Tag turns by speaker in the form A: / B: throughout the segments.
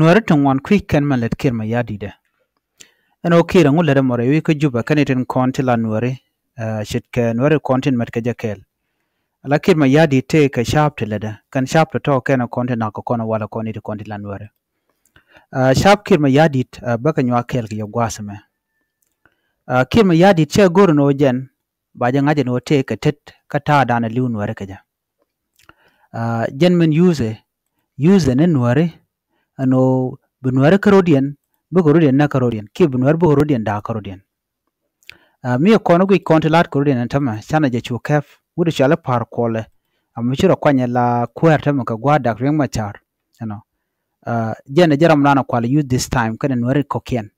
A: nuare tongwan quick ken man let kir ma yadi de eno kira ngule de more wi ko juba kaniten konti la nuare shit ke nuare kontin mat ke jakel ala kir ma yadi te ka sharp te leda kan sharp to ken konti na ko kono wala konti konti la nuare sharp kir ma yadi baka nywa kel ke gwasme kir ma yadi che gor no jen ba ja ngaje no te ka tet ka ta dana liu nuare ke ja jen men use ne nuare ano bunware karodian bugorodian na karodian ki bunware bugorodian da karodian mi kono gui kontilat karodian antama chana je chukef wudu chala par kole amichiro kwanya la kwerta maka gwada ring machar jena jaram nana kwala use this time kana nware kokien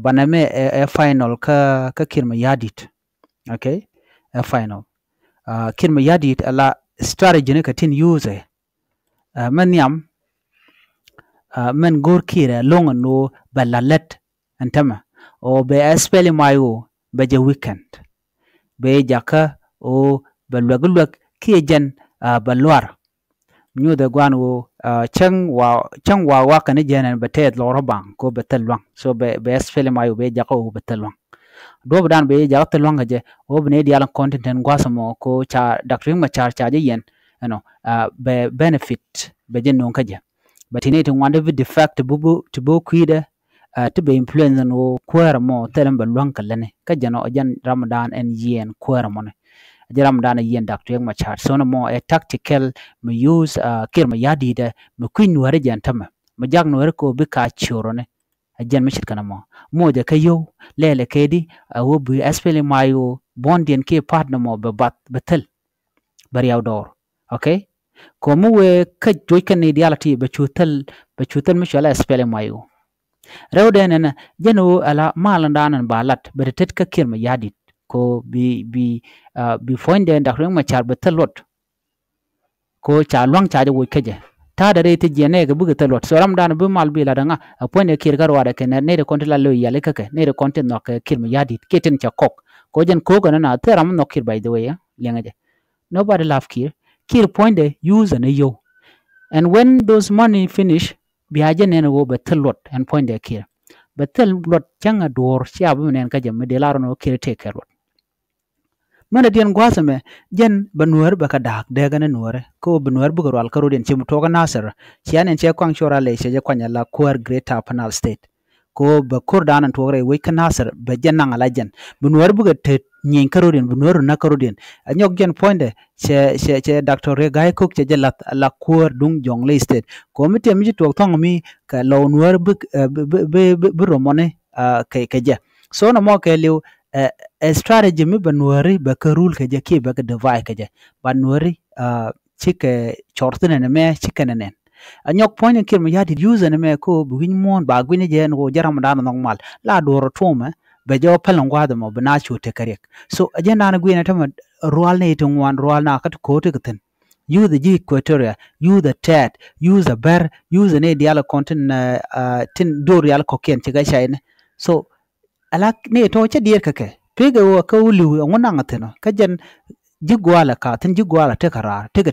A: baname a final ka kirma yadit okay a final kirma yadit ala strategy ne katin use maniam men gor kira long no balalet antama o be espeli mayo be je weekend be jaka o balwagulwak kijen balwar nyu de gwan wo chang wa kan jenen betet loro bang ko betelwang so be espeli mayo be jaka o betelwang do dan be jaka telwang je o bne dial content en gwasamo ko cha doctor ma cha je yen be benefit be jennon kaje but in it wonder the fact to bo kwida to be influence no kwara mo telam balwang kalene ka jano ajan ramadan en yen kwara mo ne ramadan yen doctor ma char so no mo a tactical me use kir ma yadi de me kwin ware jan tama me jag no ko be ka choro ne ajan me shit kana mo de kayo lele kedi wo bi espele mayo bondien ke partner mo be bat betel bari outdoor okay komu we ka joykan ni dialati be chutal mishala espele mayo rewden na jeno ala malandanan balat be tet ka kirma yadit ko bi fonde ndakring ma char betelot ko cha lwang cha wo keje ta da rete jene ga buga telot so ramdan be mal bi ladanga apone kir garwa da ken ne de kontela lo yale kake ne de konten no ka kirma yadit keten cha kok ko jen ko ga na te ram no kir by the way lengaje nobody love kir point the use and yo and when those money finish biaje ne go betelot and point the kir betelot changa dor siabu nen ka jemme de laro no kir take care mana dien gwasame jen banuar baka dak daga na nuare ko banuar bugaro al karo den chim toga nasar chianen che kwang chora le che kwanya la kuar greater panel state ko ba kurdanan togre we kanasar be jenang ala jen banuar buga te nyen karo den banuar na karo den anyok jen poinde che dr regai cook che jelat la kuar dung jongle state ko mite mi to tong mi ka lo nuar be romone ke je so no mo ke liu a strategy mi banuari ba karul ke je ki ba ka divide ke je banuari chike chortene ne me chikenenen anyok point kir ma yadi use ne me ko buin mon ba gwini je no jaram dan normal la doro tome be jo pelon gwada mo bana chute karek so agenda na gwina tama roal ne to wan roal na kat ko te keten use the equatoria use the tat use the ber use ne diala content tin do real koken che ga shaine so ala ne to che dier kake pege wo ka ulu ngona ngateno ka jen jigwala ka tin jigwala te kara te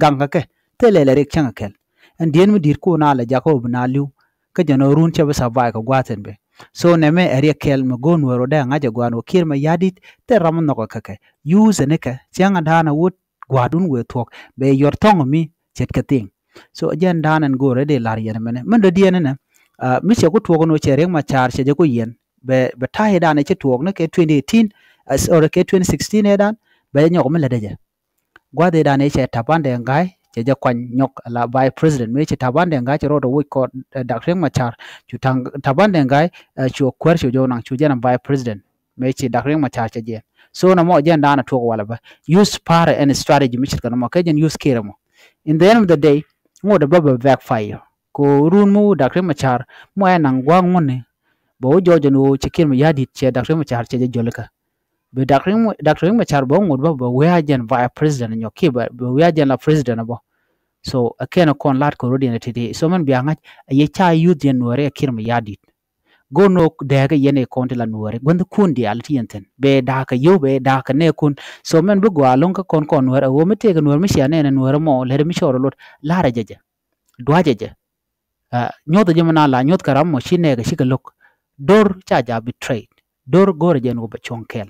A: ganga ke te lele rek changa kel ndien mu dir ko na la jakob na liu ka jeno run che ba ba ka gwaten be so ne me area kel me gon woro da ngaje gwano kir ma yadit te ram no ka kake use ne ka changa dana wut gwadun we tok be yor tong mi chet ka ting so jen danan gore de lar yen mene men do dien ne mi che ko togo no che rek ma char che je ko yen be tahe dana che tuok ne ke 2018 or ke 2016 edan be nyok me ledeje gwade dana che tapande ngai che je kwan nyok la by president me che tabande ngai che rodo ko dr machar chu tabande ngai chu kwer chu jo nang chu je na by president me che dr machar che je so na mo je dana tuok wala ba use para and strategy mi che kana mo ke jen use kere mo in the end of the day mo de baba backfire ko run mo dr machar mo ay nang gwang mo ne bo jojo no chikir mi yadi che dr machar che jolka be dr machar bo ngod bo we ajen vice president nyoki ba we ajen la president bo so akena kon lat ko rodi tete so man bianga ye cha youth yen nore kir mi yadi go no daga yene kon la nore gwand kundi alti enten be daka yo be daka ne kun so man bu gwalon ka kon nore wo mete ga nore mi shane ne nore mo le mi shoro lot la rajeje dwajeje nyota jemana la nyot karam mo shine ga shiga lok dor cha ja betrayed dor gore jen go bachon kel